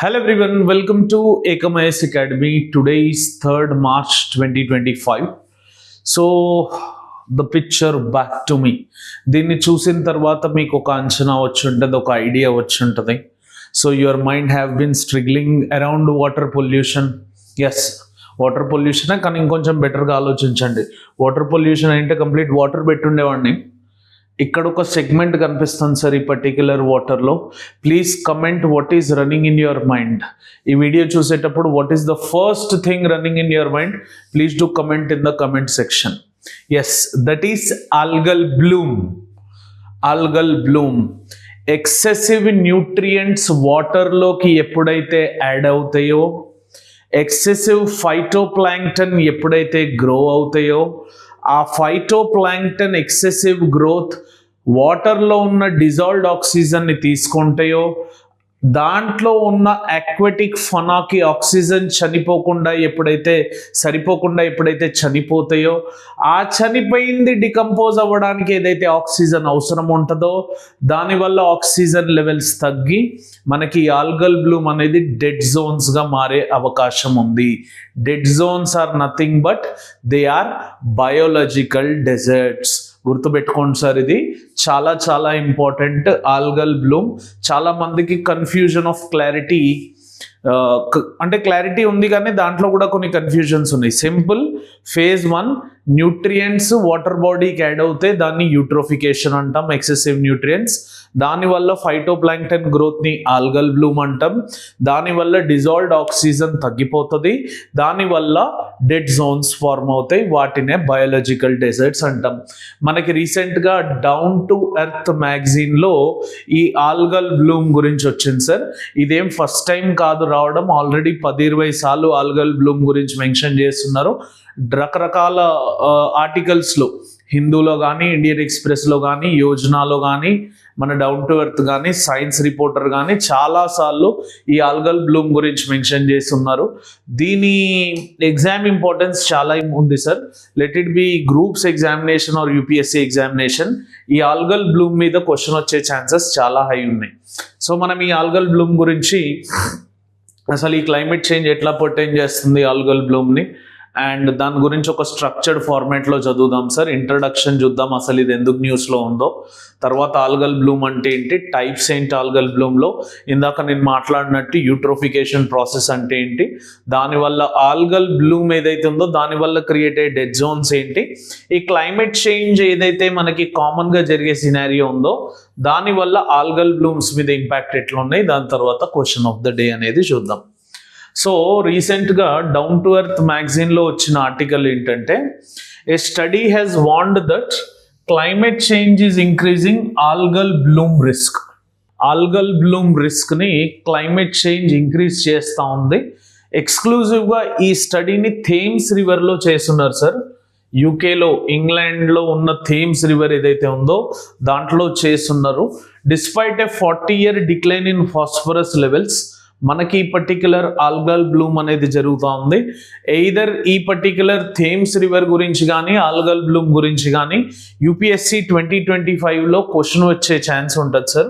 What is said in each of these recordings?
Hello everyone, welcome to Ekamais Academy. Today is 3rd March 2025. So the picture back to me. దీన్ని చూసిన తర్వాత మీకు ఒక అంచనా వచ్చి ఉంటుంది, ఒక ఐడియా వచ్చి ఉంటుంది. So your mind have been struggling around water pollution. Yes, water pollution, కానీ ఇంకొంచెం బెటర్గా ఆలోచించండి. వాటర్ పొల్యూషన్ అంటే కంప్లీట్ వాటర్ పెట్టుండేవాడిని. ఇక్కడ ఒక సెగ్మెంట్ కనిపిస్తుంది సార్ ఈ పర్టిక్యులర్ వాటర్లో. Please comment what is running in your mind. ఈ వీడియో చూసేటప్పుడు what is the first thing running in your mind? Please do comment in the comment section. Yes, that is algal bloom. Algal bloom. Excessive nutrients వాటర్లోకి ఎప్పుడైతే add అవుతాయో, excessive phytoplankton ఎప్పుడైతే grow అవుతాయో, ఆ phytoplankton excessive growth వాటర్లో ఉన్న dissolved ఆక్సిజన్ని తీసుకుంటాయో, దాంట్లో ఉన్న అక్వాటిక్ ఫనాకి ఆక్సిజన్ సరిపోకుండా ఎప్పుడైతే చనిపోతాయో, ఆ చనిపోయింది డికంపోజ్ అవ్వడానికి ఏదైతే ఆక్సిజన్ అవసరం ఉంటుందో దానివల్ల ఆక్సిజన్ లెవెల్స్ తగ్గి మనకి ఆల్గల్ బ్లూమ్ అనేది డెడ్ జోన్స్గా మారే అవకాశం ఉంది. Dead zones are nothing but they are biological deserts. గుర్తుపెట్టుకోండి సార్, ఇది చాలా చాలా ఇంపార్టెంట్. ఆల్గల్ బ్లూమ్ చాలా మందికి కన్ఫ్యూజన్ ఆఫ్ క్లారిటీ, అంటే క్లారిటీ ఉంది కానీ దాంట్లో కూడా కొన్ని కన్ఫ్యూజన్స్ ఉన్నాయి. సింపుల్, ఫేజ్ 1 న్యూట్రియంట్స్ వాటర్ బాడీకి యాడ్ అవుతే దాన్ని యూట్రోఫికేషన్ అంటాం, ఎక్సెసివ్ న్యూట్రియంట్స్. దానివల్ల ఫైటోప్లాంక్టన్ గ్రోత్ని ఆల్గల్ బ్లూమ్ అంటాం. దానివల్ల డిజాల్వ్డ్ ఆక్సిజన్ తగ్గిపోతుంది, దానివల్ల డెడ్ జోన్స్ ఫార్మ్ అవుతాయి, వాటినే బయోలాజికల్ డెజర్ట్స్ అంటాం. మనకి రీసెంట్గా డౌన్ టు ఎర్త్ మ్యాగజైన్లో ఈ ఆల్గల్ బ్లూమ్ గురించి వచ్చింది సార్. ఇదేం ఫస్ట్ టైం కాదు రావడం, ఆల్రెడీ 10-20 సార్లు ఆల్గల్ బ్లూమ్ గురించి మెన్షన్ చేస్తున్నారు. రకరకాల ఆర్టికల్స్లో, హిందూలో కానీ, ఇండియన్ ఎక్స్ప్రెస్లో కానీ, యోజనాలో కానీ, మన డౌన్ టు ఎర్త్ కానీ, సైన్స్ రిపోర్టర్ కానీ చాలాసార్లు ఈ ఆల్గల్ బ్లూమ్ గురించి మెన్షన్ చేస్తున్నారు. దీని ఎగ్జామ్ ఇంపార్టెన్స్ చాలా ఉంది sir. Let it be groups examination or UPSC examination, ఈ ఆల్గల్ బ్లూమ్ మీద క్వశ్చన్ వచ్చే ఛాన్సెస్ చాలా హై ఉన్నాయి. సో మనం ఈ ఆల్గల్ బ్లూమ్ గురించి, అసలు ఈ క్లైమేట్ చేంజ్ ఎట్లా పర్టైన్ చేస్తుంది ఆల్గల్ బ్లూమ్ని, అండ్ దాని గురించి ఒక స్ట్రక్చర్డ్ ఫార్మాట్లో చదువుదాం సార్. ఇంట్రడక్షన్ చూద్దాం, అసలు ఇది ఎందుకు న్యూస్లో ఉందో. తర్వాత ఆల్గల్ బ్లూమ్ అంటే ఏంటి, టైప్స్ ఏంటి ఆల్గల్ బ్లూమ్లో, ఇందాక నేను మాట్లాడినట్టు యూట్రోఫికేషన్ ప్రాసెస్ అంటే ఏంటి, దానివల్ల ఆల్గల్ బ్లూమ్ ఏదైతే ఉందో దానివల్ల క్రియేట్ అయ్యే డెడ్ జోన్స్ ఏంటి, ఈ క్లైమేట్ చేంజ్ ఏదైతే మనకి కామన్గా జరిగే సినారియో ఉందో దానివల్ల ఆల్గల్ బ్లూమ్స్ మీద ఇంపాక్ట్ ఎట్లా ఉన్నాయి, దాని తర్వాత క్వశ్చన్ ఆఫ్ ద డే అనేది చూద్దాం. సో రీసెంట్గా డౌన్ టు ఎర్త్ మ్యాగజైన్లో వచ్చిన ఆర్టికల్ ఏంటంటే, a study has warned that climate change is increasing algal bloom risk. Algal bloom రిస్క్ని క్లైమేట్ చేంజ్ ఇంక్రీజ్ చేస్తూ ఉంది. ఎక్స్క్లూజివ్గా ఈ స్టడీని థేమ్స్ రివర్లో చేస్తున్నారు సార్. యూకేలో, ఇంగ్లాండ్లో ఉన్న థేమ్స్ రివర్ ఏదైతే ఉందో దాంట్లో చేస్తున్నారు. Despite A 40-year decline in phosphorus levels, మనకి ఈ పర్టిక్యులర్ ఆల్గల్ బ్లూమ్ అనేది జరుగుతూ ఉంది. ఎయిదర్ ఈ పర్టిక్యులర్ థేమ్స్ రివర్ గురించి కానీ, ఆల్గల్ బ్లూమ్ గురించి కానీ యూపీఎస్సీ 2025లో క్వశ్చన్ వచ్చే ఛాన్స్ ఉంటుంది సార్.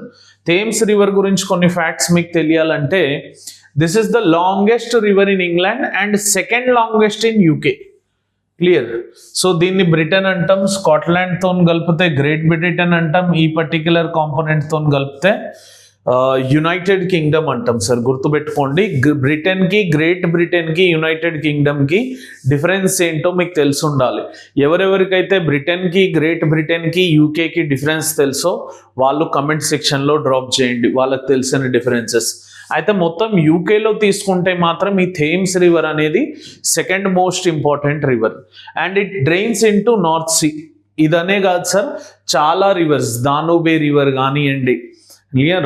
థేమ్స్ రివర్ గురించి కొన్ని ఫ్యాక్ట్స్ మీకు తెలియాలంటే, this is the longest river in England and second longest in UK. Clear? So దీన్ని బ్రిటన్ అంటాం, స్కాట్లాండ్తో కలిపితే గ్రేట్ బ్రిటన్ అంటాం, ఈ పర్టిక్యులర్ కాంపోనెంట్తో కలిపితే యునైటెడ్ కింగ్డమ్ అంటాం సార్. గుర్తుపెట్టుకోండి, బ్రిటన్కి, గ్రేట్ బ్రిటన్కి, యునైటెడ్ కింగ్డమ్కి డిఫరెన్స్ ఏంటో మీకు తెలిసి ఉండాలి. ఎవరెవరికైతే బ్రిటన్కి, గ్రేట్ బ్రిటన్కి, యూకేకి డిఫరెన్స్ తెలుసో వాళ్ళు కమెంట్ సెక్షన్లో డ్రాప్ చేయండి, వాళ్ళకి తెలిసిన డిఫరెన్సెస్. అయితే మొత్తం యూకేలో తీసుకుంటే మాత్రం ఈ థేమ్స్ రివర్ అనేది second most important river and it drains in to North Sea. ఇదనే కాదు సార్, చాలా రివర్స్, దానూబే రివర్ కానివ్వండి,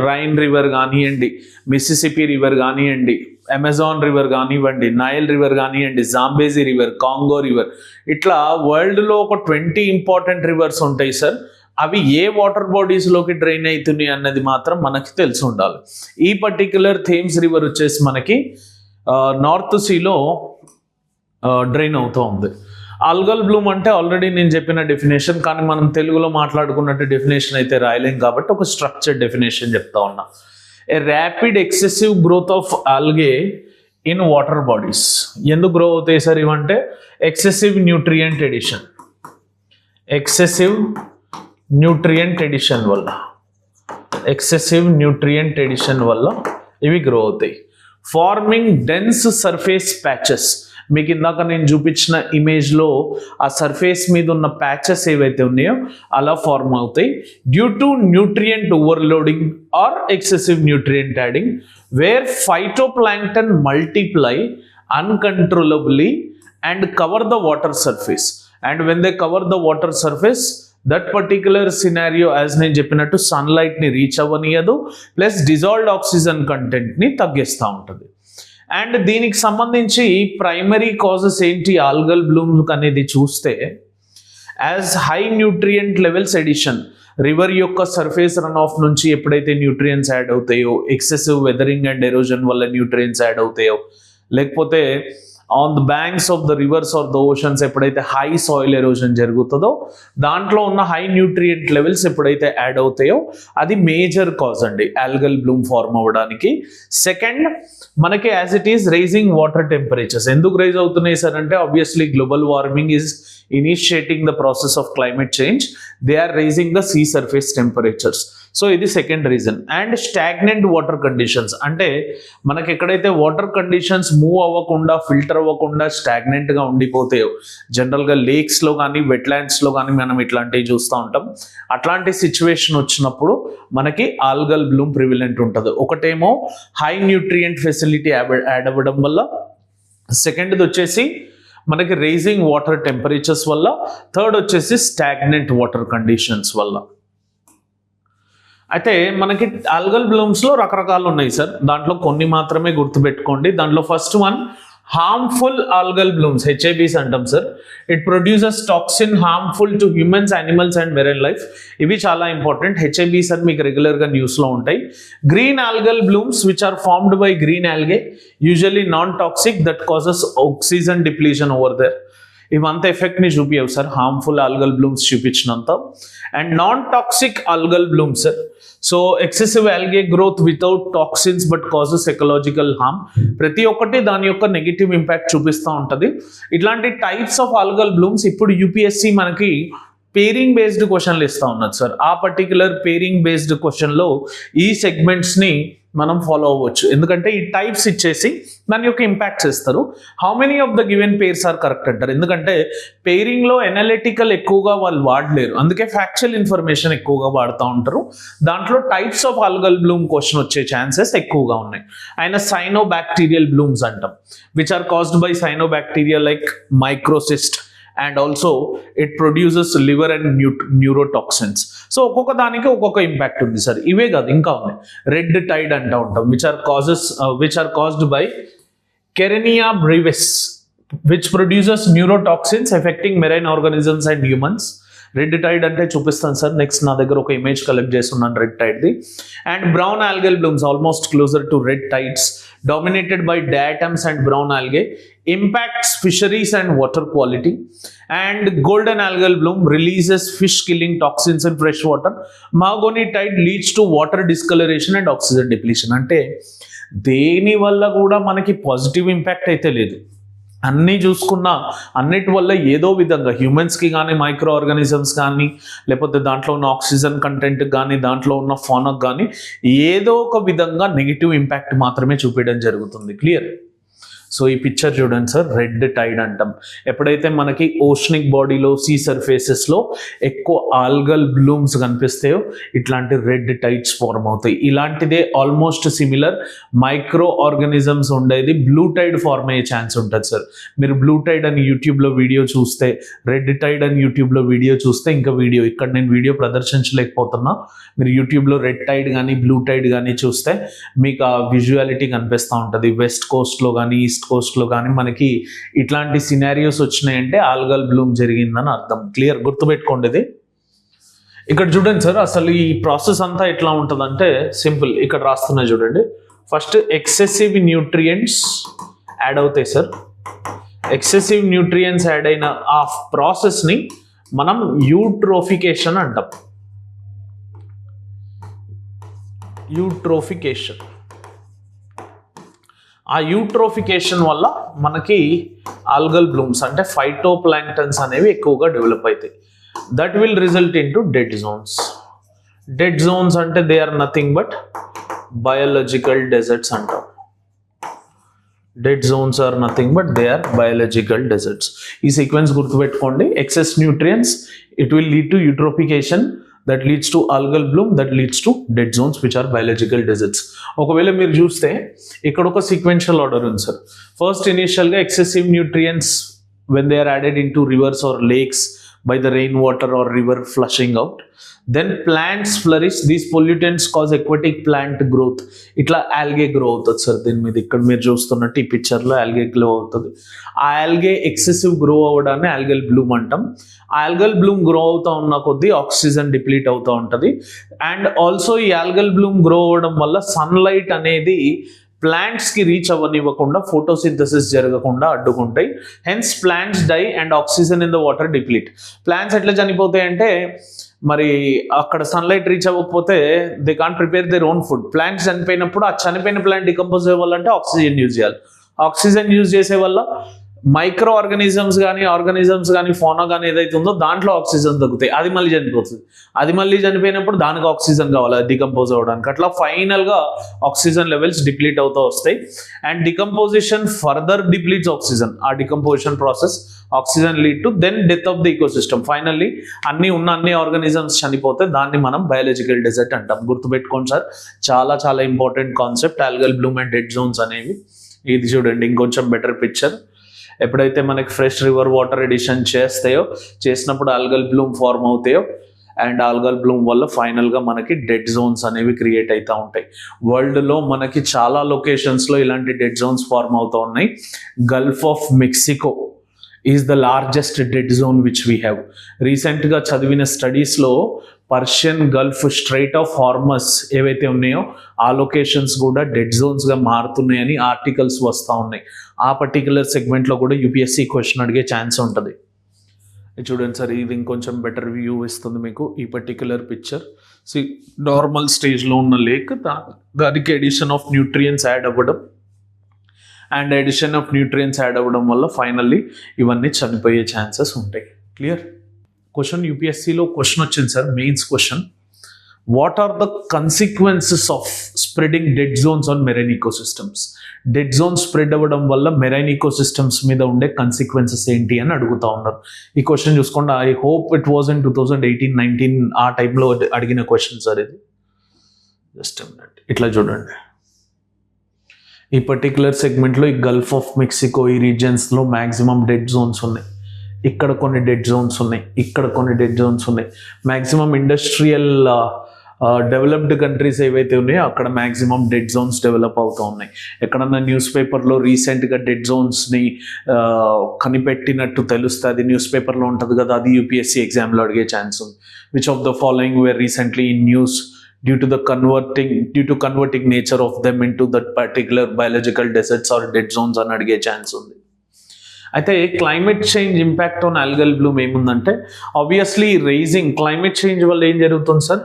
రైన్ రివర్ కానివ్వండి, మిసిసిపి రివర్ కానివ్వండి, అమెజాన్ రివర్ కానివ్వండి, నైల్ రివర్ కానివ్వండి, జాంబేజీ రివర్, కాంగో రివర్, ఇట్లా వరల్డ్లో ఒక 20 ఇంపార్టెంట్ రివర్స్ ఉంటాయి సార్. అవి ఏ వాటర్ బాడీస్లోకి డ్రైన్ అవుతున్నాయి అన్నది మాత్రం మనకి తెలిసి ఉండాలి. ఈ పర్టిక్యులర్ థేమ్స్ రివర్ వచ్చేసి మనకి నార్త్ సీలో డ్రైన్ అవుతూ ఉంది. ఆల్గల్ బ్లూమ్ అంటే ఆల్రెడీ నేను చెప్పిన డెఫినేషన్, కానీ మనం తెలుగులో మాట్లాడుకున్నట్టు డెఫినేషన్ అయితే రాయలేం కాబట్టి ఒక స్ట్రక్చర్డ్ డెఫినేషన్ చెప్తా ఉన్నా. A rapid excessive growth of algae in water bodies. ఎందుకు గ్రో అవుతాయి సార్ ఇవంటే excessive nutrient addition, excessive nutrient addition వల్ల, ఎక్సెసివ్ న్యూట్రియంట్ ఎడిషన్ వల్ల ఇవి గ్రో అవుతాయి. ఫార్మింగ్ డెన్స్ సర్ఫేస్ ప్యాచెస్, మీకు ఇందాక నేను చూపించిన ఇమేజ్లో ఆ సర్ఫేస్ మీద ఉన్న ప్యాచెస్ ఏవైతే ఉన్నాయో అలా ఫార్మ్ అవుతాయి due to nutrient overloading or excessive nutrient adding, where phytoplankton multiply uncontrollably and cover the water surface. And when they cover the water surface, that particular scenario, as నేను చెప్పినట్టు sunlight ని reach అవ్వనియదు, plus dissolved oxygen content ని తగ్గిస్తూ ఉంటుంది. And దీనికి సంబంధించి primary causes ఏంటి ఆల్గల్ బ్లూమ్ అనేది చూస్తే, as high nutrient levels addition, river యొక్క సర్ఫేస్ రన్ ఆఫ్ నుంచి ఎప్పుడైతే న్యూట్రియంట్స్ యాడ్ అవుతాయో, ఎక్సెసివ్ వెదరింగ్ అండ్ ఎరోజన్ వల్ల న్యూట్రియంట్స్ యాడ్ అవుతాయో, లేకపోతే on the banks of the rivers or the oceans ఎప్పుడైతే హై సాయిల్ ఎరోజన్ జరుగుతుందో, దాంట్లో ఉన్న హై న్యూట్రియంట్ లెవెల్స్ ఎప్పుడైతే యాడ్ అవుతాయో అది మేజర్ కాజ్ అండి ఆల్గల్ బ్లూమ్ ఫార్మ్ అవ్వడానికి. సెకండ్, మనకి as it is rising water temperatures. ఎందుకు రైజ్ అవుతున్నాయి సార్ అంటే, obviously global warming is initiating the process of climate change. They are raising the sea surface temperatures. So ఇది second reason. And stagnant water conditions, అంటే మనకి ఎక్కడైతే water conditions move అవ్వకుండా, filter అవ్వకుండా స్టాగ్నెంట్గా ఉండిపోతాయో, జనరల్గా లేక్స్లో కానీ వెట్లాండ్స్లో కానీ మనం ఇట్లాంటివి చూస్తూ ఉంటాం. అట్లాంటి సిచ్యువేషన్ వచ్చినప్పుడు మనకి ఆల్గల్ బ్లూమ్ ప్రివిలెంట్ ఉంటుంది. ఒకటేమో హై న్యూట్రియంట్ ఫెసిలిటీ యాడ్ అవ్వడం వల్ల, సెకండ్ది వచ్చేసి మనకి రైజింగ్ వాటర్ టెంపరేచర్స్ వల్ల, థర్డ్ వచ్చేసి స్టాగ్నెంట్ వాటర్ కండిషన్స్ వల్ల. అయితే మనకి ఆల్గల్ బ్లూమ్స్లో రకరకాలు ఉన్నాయి సార్, దాంట్లో కొన్ని మాత్రమే గుర్తుపెట్టుకోండి. దాంట్లో first one harmful algal blooms, HIBs అంటాం sir. It produces toxin harmful to humans, animals and marine life. ఇవి చాలా ఇంపార్టెంట్. హెచ్ఐబీస్ అని మీకు రెగ్యులర్గా న్యూస్లో ఉంటాయి. Green algal blooms which are formed by green algae, usually non toxic, that causes oxygen depletion over there. ఇవంతా ఎఫెక్ట్ని చూపించవు సార్ హార్మ్ఫుల్ ఆల్గల్ బ్లూమ్స్ చూపించినంత. And non toxic algal blooms sir, so excessive algae growth without toxins but causes ecological harm. ప్రతి ఒక్కటి దాని యొక్క negative impact చూపిస్తూ ఉంటుంది. ఇట్లాంటి టైప్స్ ఆఫ్ ఆల్గల్ బ్లూమ్స్ ఇప్పుడు యూపీఎస్సీ మనకి పేరింగ్ బేస్డ్ క్వశ్చన్లు ఇస్తూ ఉన్నది సార్. ఆ పర్టికులర్ పేరింగ్ బేస్డ్ క్వశ్చన్లో ఈ సెగ్మెంట్స్ని మనం ఫాలో అవ్వచ్చు, ఎందుకంటే ఈ టైప్స్ ఇచ్చేసి దాని యొక్క ఇంపాక్ట్స్ ఇస్తారు. How many of the given pairs are correct అంటారు, ఎందుకంటే పేరింగ్లో ఎనాలిటికల్ ఎక్కువగా వాళ్ళు వాడలేరు, అందుకే ఫ్యాక్చువల్ ఇన్ఫర్మేషన్ ఎక్కువగా వాడుతూ ఉంటారు. దాంట్లో types of algal bloom question వచ్చే ఛాన్సెస్ ఎక్కువగా ఉన్నాయి. అయినా సైనోబాక్టీరియల్ బ్లూమ్స్ అంటాం, which are caused by cyanobacteria like microcyst, and also it produces liver and neurotoxins. So ఒక్కొక్క దానికి ఒక్కొక్క ఇంపాక్ట్ ఉంది సార్. ఇవే కాదు ఇంకా ఉన్నాయి. రెడ్ టైడ్ అంటూ ఉంటాం, which are caused by Kerenia brevis, which produces neurotoxins affecting marine organisms and humans. Red tide అంటే చూపిస్తాను సార్ నెక్స్ట్, నా దగ్గర ఒక ఇమేజ్ కలెక్ట్ చేస్తున్నాను రెడ్ టైడ్ది. And brown algal blooms almost closer to red tides, dominated by diatoms and brown algae, impacts fisheries and water quality. And golden algal bloom releases fish killing toxins in fresh water. Mahogany tide leads to water discoloration and oxygen depletion. అంటే దేని వల్ల కూడా మనకి positive impact అయితే లేదు. అన్నీ చూసుకున్నా అన్నిటి వల్ల ఏదో విధంగా హ్యూమన్స్కి కానీ, మైక్రో ఆర్గానిజమ్స్ కానీ, లేకపోతే దాంట్లో ఉన్న ఆక్సిజన్ కంటెంట్ కానీ, దాంట్లో ఉన్న ఫానక్ కానీ ఏదో ఒక విధంగా నెగిటివ్ ఇంపాక్ట్ మాత్రమే చూపించడం జరుగుతుంది. క్లియర్? సో ఈ పిక్చర్ చూడండి సార్, రెడ్ టైడ్ అంటాం. ఎప్పుడైతే మనకి ఓషనిక్ బాడీలో, సీ సర్ఫేసెస్లో ఎక్కువ ఆల్గల్ బ్లూమ్స్ కనిపిస్తాయో ఇట్లాంటి రెడ్ టైడ్స్ ఫార్మ్ అవుతాయి. ఇలాంటిదే ఆల్మోస్ట్ సిమిలర్ మైక్రో ఆర్గానిజమ్స్ ఉండేది బ్లూ టైడ్ ఫార్మ్ అయ్యే ఛాన్స్ ఉంటుంది సార్. మీరు బ్లూ టైడ్ అని యూట్యూబ్లో వీడియో చూస్తే, రెడ్ టైడ్ అని యూట్యూబ్లో వీడియో చూస్తే, ఇంకా వీడియో ఇక్కడ నేను వీడియో ప్రదర్శించలేకపోతున్నా, మీరు యూట్యూబ్లో రెడ్ టైడ్ కానీ బ్లూ టైడ్ కానీ చూస్తే మీకు ఆ విజువాలిటీ కనిపిస్తూ ఉంటుంది. వెస్ట్ కోస్ట్లో కానీ, ఈస్ట్ కోస్ట్లో కానీ మనకి ఇట్లాంటి సినారియోస్ వచ్చినాయంటే ఆల్గల్ బ్లూమ్ జరిగిందని అర్థం. క్లియర్? గుర్తుపెట్టుకోండి ఇది. ఇక్కడ చూడండి సార్, అసలు ఈ ప్రాసెస్ అంతా ఎట్లా ఉంటుందంటే సింపుల్. ఇక్కడ రాస్తున్నా చూడండి. ఫస్ట్ ఎక్సెసివ్ న్యూట్రియంట్స్ యాడ్ అవుతాయి సార్. ఎక్సెసివ్ న్యూట్రియంట్స్ యాడ్ అయిన ఆ ప్రాసెస్ని మనం యూట్రోఫికేషన్ అంటాం. యూట్రోఫికేషన్. ఆ యూట్రోఫికేషన్ వల్ల మనకి ఆల్గల్ బ్లూమ్స్ అంటే ఫైటోప్లాంక్టన్స్ అనేవి ఎక్కువగా డెవలప్ అవుతాయి. That will result in to dead zones. Dead zones అంటే they are nothing but biological deserts అంటాం. Dead zones are nothing but they are biological deserts. ఈ సీక్వెన్స్ గుర్తుపెట్టుకోండి. Excess nutrients, it will lead to eutrophication, that leads to algal bloom, that leads to dead zones which are biological deserts. ఒకవేళ మీరు చూస్తే ఇక్కడ ఒక sequential order ఉంది sir. First ఇనిషియల్గా excessive nutrients when they are added into rivers or lakes by the rainwater or river flushing out, then plants flourish. These pollutants cause aquatic plant growth. ఇట్లా algae grow అవుతుంది sir. దీని మీద ఇక్కడ మీరు చూస్తున్నట్టు ఈ పిక్చర్లో algae గ్రో అవుతుంది. ఆ algae ఎక్సెసివ్ గ్రో అవ్వడాన్ని algal bloom అంటాం. ఆల్గల్ బ్లూమ్ గ్రో అవుతూ ఉన్న కొద్దీ ఆక్సిజన్ డిప్లీట్ అవుతూ ఉంటుంది. అండ్ ఆల్సో ఈ ఆల్గల్ బ్లూమ్ గ్రో అవ్వడం వల్ల సన్లైట్ అనేది ప్లాంట్స్కి రీచ్ అవ్వనివ్వకుండా ఫోటోసింథసిస్ జరగకుండా అడ్డుకుంటాయి. Hence plants die and oxygen in the water deplete. Plants ఎట్లా చనిపోతాయి అంటే మరి అక్కడ సన్లైట్ రీచ్ అవ్వకపోతే they can't prepare their own food. Plants చనిపోయినప్పుడు ఆ చనిపోయిన ప్లాంట్ డికంపోజ్ అవ్వాలంటే ఆక్సిజన్ యూజ్ చేయాలి. ఆక్సిజన్ యూజ్ చేసే వల్ల మైక్రో ఆర్గానిజమ్స్ కానీ ఫోనా కానీ ఏదైతే ఉందో దాంట్లో ఆక్సిజన్ తగ్గుతాయి. అది మళ్ళీ చనిపోతుంది. అది మళ్ళీ చనిపోయినప్పుడు దానికి ఆక్సిజన్ కావాలి డికంపోజ్ అవ్వడానికి. అట్లా ఫైనల్గా ఆక్సిజన్ లెవెల్స్ డిప్లీట్ అవుతూ వస్తాయి. And decomposition further depletes oxygen. ఆ decomposition process oxygen lead to then death of the ecosystem. Finally అన్ని ఆర్గానిజమ్స్ చనిపోతే దాన్ని మనం బయాలజికల్ డెజర్ట్ అంటాం. గుర్తుపెట్టుకోండి సార్, చాలా చాలా important concept algal bloom and dead zones అనేవి. ఇది చూడండి ఇంకొంచెం బెటర్ పిక్చర్. ఎప్పుడైతే మనకి ఫ్రెష్ రివర్ వాటర్ ఎడిషన్ చేసినప్పుడు ఆల్గల్ బ్లూమ్ ఫార్మ్ అవుతాయో అండ్ ఆల్గల్ బ్లూమ్ వల్ల ఫైనల్గా మనకి డెడ్ జోన్స్ అనేవి క్రియేట్ అవుతూ ఉంటాయి. వరల్డ్లో మనకి చాలా లొకేషన్స్లో ఇలాంటి డెడ్ జోన్స్ ఫార్మ్ అవుతూ ఉన్నాయి. Gulf of Mexico is the largest dead zone which we have. రీసెంట్గా చదివిన స్టడీస్లో పర్షియన్ గల్ఫ్, స్ట్రైట్ ఆఫ్ హార్మస్ ఏవైతే ఉన్నాయో ఆ లొకేషన్స్ కూడా డెడ్ జోన్స్గా మారుతున్నాయని ఆర్టికల్స్ వస్తూ ఉన్నాయి. ఆ పర్టికులర్ సెగ్మెంట్లో కూడా యూపీఎస్సీ క్వశ్చన్ అడిగే ఛాన్స్ ఉంటుంది. చూడండి సార్, ఇది ఇంకొంచెం బెటర్ వ్యూ ఇస్తుంది మీకు ఈ పర్టికులర్ పిక్చర్. సో నార్మల్ స్టేజ్లో ఉన్న లేక్, దానికి ఎడిషన్ ఆఫ్ న్యూట్రియన్స్ యాడ్ అవ్వడం and addition of nutrients add అవ్వడం వల్ల ఫైనల్లీ ఇవన్నీ చనిపోయే ఛాన్సెస్ ఉంటాయి. క్లియర్? క్వశ్చన్ యూపీఎస్సీలో క్వశ్చన్ వచ్చింది sir, mains question. What are the consequences of spreading dead zones on marine ecosystems? Dead zones spread అవ్వడం వల్ల మెరైన్ ఈకోసిస్టమ్స్ మీద ఉండే కన్సిక్వెన్సెస్ ఏంటి అని అడుగుతూ ఉన్నారు. ఈ క్వశ్చన్ చూసుకోండి. I hope it was in 2018-19 ఆ టైంలో అడిగిన క్వశ్చన్ సార్ ఇది. జస్ట్ మినిట్, ఇట్లా చూడండి. ఈ పర్టికులర్ సెగ్మెంట్లో ఈ గల్ఫ్ ఆఫ్ మెక్సికో ఈ రీజియన్స్లో మ్యాక్సిమం డెడ్ జోన్స్ ఉన్నాయి. ఇక్కడ కొన్ని డెడ్ జోన్స్ ఉన్నాయి, ఇక్కడ కొన్ని డెడ్ జోన్స్ ఉన్నాయి. మ్యాక్సిమం ఇండస్ట్రియల్ డెవలప్డ్ కంట్రీస్ ఏవైతే ఉన్నాయో అక్కడ మ్యాక్సిమం డెడ్ జోన్స్ డెవలప్ అవుతూ ఉన్నాయి. ఎక్కడన్నా న్యూస్ పేపర్లో రీసెంట్గా డెడ్ జోన్స్ని కనిపెట్టినట్టు తెలుస్తే అది న్యూస్ పేపర్లో ఉంటుంది కదా, అది యూపీఎస్సీ ఎగ్జామ్లో అడిగే ఛాన్స్ ఉంది. Which of the following were recently in news due to converting nature of them into that particular biological deserts or dead zones అని అడిగే ఛాన్స్ ఉంది. అయితే climate change impact on algal bloom ఏముందంటే obviously rising climate change వల్ల ఏం జరుగుతుంది sir,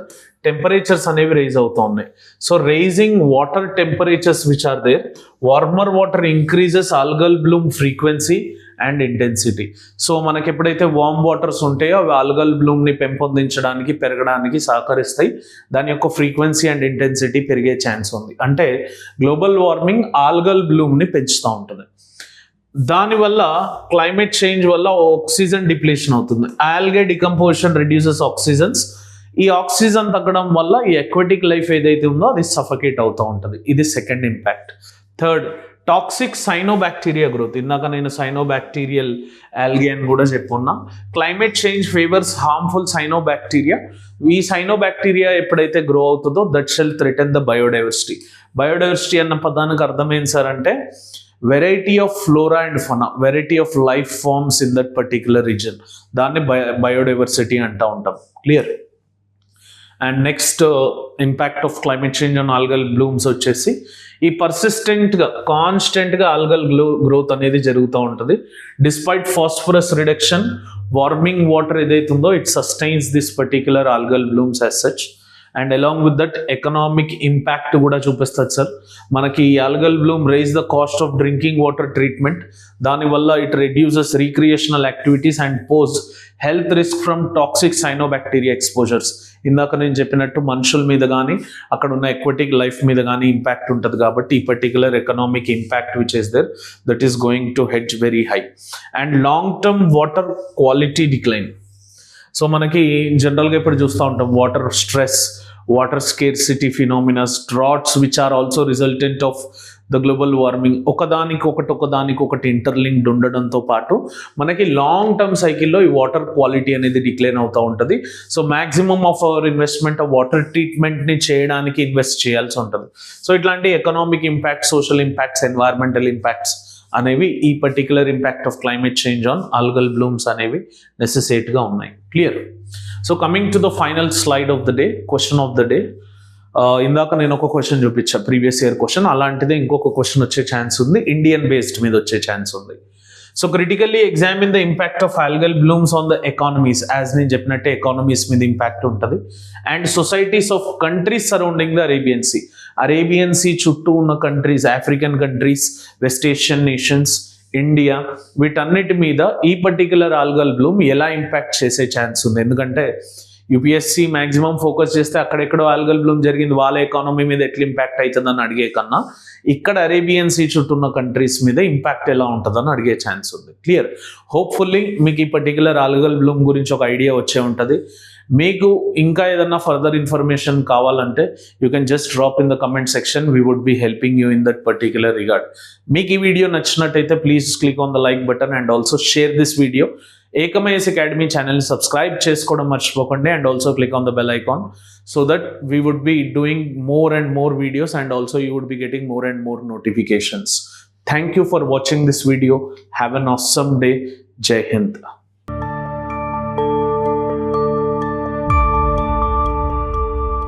temperatures అనేవి rise అవుతూ ఉన్నాయి. So rising water temperatures which are there, warmer water increases algal bloom frequency and intensity. So మనకి ఎప్పుడైతే వార్మ్ వాటర్స్ ఉంటాయో అవి ఆల్గల్ బ్లూమ్ని పెంపొందించడానికి పెరగడానికి సహకరిస్తాయి. దాని యొక్క ఫ్రీక్వెన్సీ అండ్ ఇంటెన్సిటీ పెరిగే ఛాన్స్ ఉంది. అంటే గ్లోబల్ వార్మింగ్ ఆల్గల్ బ్లూమ్ని పెంచుతూ ఉంటుంది. దానివల్ల క్లైమేట్ చేంజ్ వల్ల ఆక్సిజన్ డిప్లీషన్ అవుతుంది. Algae decomposition reduces oxygens. ఈ ఆక్సిజన్ తగ్గడం వల్ల ఈ అక్వాటిక్ లైఫ్ ఏదైతే ఉందో అది సఫకేట్ అవుతూ ఉంటుంది. ఇది second impact. Third, toxic cyanobacteria growth. ఇందాక నేను సైనోబాక్టీరియల్ ఆల్గే అని కూడా చెప్పుకున్నా. Climate change favours harmful cyanobacteria. ఈ సైనోబాక్టీరియా ఎప్పుడైతే గ్రో అవుతుందో that shall threaten the biodiversity. Biodiversity అన్న పదానికి అర్థం ఏంటి సార్ అంటే variety of flora and fauna, variety of life forms in that particular region. దాన్ని బయోడైవర్సిటీ అంటూ ఉంటాం. Clear? And next impact of climate change on algal blooms వచ్చేసి ఈ పర్సిస్టెంట్గా కాన్స్టెంట్గా ఆల్గల్ గ్రోత్ అనేది జరుగుతూ ఉంటుంది. Despite phosphorus reduction, warming water ఏదైతే ఉందో it sustains this particular algal blooms as such. And along with that economic impact కూడా చూపిస్తుంది సార్. మనకి ఈ algal bloom rise the cost of drinking water treatment, దానివల్ల it reduces recreational activities and pose health risk from toxic cyanobacteria exposures. ఇందాక నేను చెప్పినట్టు మనుషుల మీద కానీ అక్కడ ఉన్న ఎక్వటిక్ లైఫ్ మీద కానీ ఇంపాక్ట్ ఉంటుంది కాబట్టి ఈ particular economic impact which is there that is going to hedge very high. And long term water quality decline. So మనకి జనరల్గా ఇప్పుడు చూస్తూ ఉంటాం water stress, water scarcity phenomenas, droughts which are also resultant of the global warming. ఒకదానికొకటి interlinked ఉండడంతో పాటు మనకి long term సైకిల్లో ఈ వాటర్ క్వాలిటీ అనేది డిక్లైన్ అవుతూ ఉంటుంది. So maximum of our investment water ట్రీట్మెంట్ని చేయడానికి ఇన్వెస్ట్ చేయాల్సి ఉంటుంది. సో ఇట్లాంటి economic impacts, social impacts, environmental impacts అనేవి ఈ particular impact of climate change on algal blooms అనేవి నెసెసేట్గా ఉన్నాయి. Clear? So coming to the final slide of the day, question of the day. ఇందాక నేను ఒక క్వశ్చన్ చూపించా, ప్రీవియస్ ఇయర్ క్వశ్చన్, అలాంటిదే ఇంకొక క్వశ్చన్ వచ్చే ఛాన్స్ ఉంది, ఇండియన్ బేస్డ్ మీద వచ్చే ఛాన్స్ ఉంది. So critically examine the impact of algal blooms on the economies. As నేను చెప్పినట్టే ఎకానమీస్ మీద ఇంపాక్ట్ ఉంటుంది. And societies of countries surrounding the Arabian Sea. Arabian Sea చుట్టూ ఉన్న countries, African countries, West Asian nations, India, వీటన్నిటి మీద ఈ particular algal bloom ఎలా ఇంపాక్ట్ చేసే ఛాన్స్ ఉంది. ఎందుకంటే యూపీఎస్సీ మ్యాక్సిమం ఫోకస్ చేస్తే అక్కడెక్కడో ఆల్గల్ బ్లూమ్ జరిగింది, వాళ్ళ ఎకానమీ మీద ఎట్లా ఇంపాక్ట్ అవుతుందని అడిగే కన్నా ఇక్కడ అరేబియన్ సీ చుట్టూ ఉన్న కంట్రీస్ మీద ఇంపాక్ట్ ఎలా ఉంటుందని అడిగే ఛాన్స్ ఉంది. క్లియర్? హోప్ఫుల్లీ మీకు ఈ పర్టికులర్ ఆల్గల్ బ్లూమ్ గురించి ఒక ఐడియా వచ్చే ఉంటుంది. మీకు ఇంకా ఏదన్నా ఫర్దర్ ఇన్ఫర్మేషన్ కావాలంటే you can just drop in the comment section. We would be helping you in that particular regard. మీకు ఈ వీడియో నచ్చినట్టయితే please click on the like button and also share this video. ఏకమేస్ academy ఛానల్ని subscribe చేసుకోవడం మర్చిపోకండి and also click on the bell icon so that we would be doing more and more videos and also you would be getting more and more notifications. Thank you for watching this video. Have an awesome day. Jai Hind.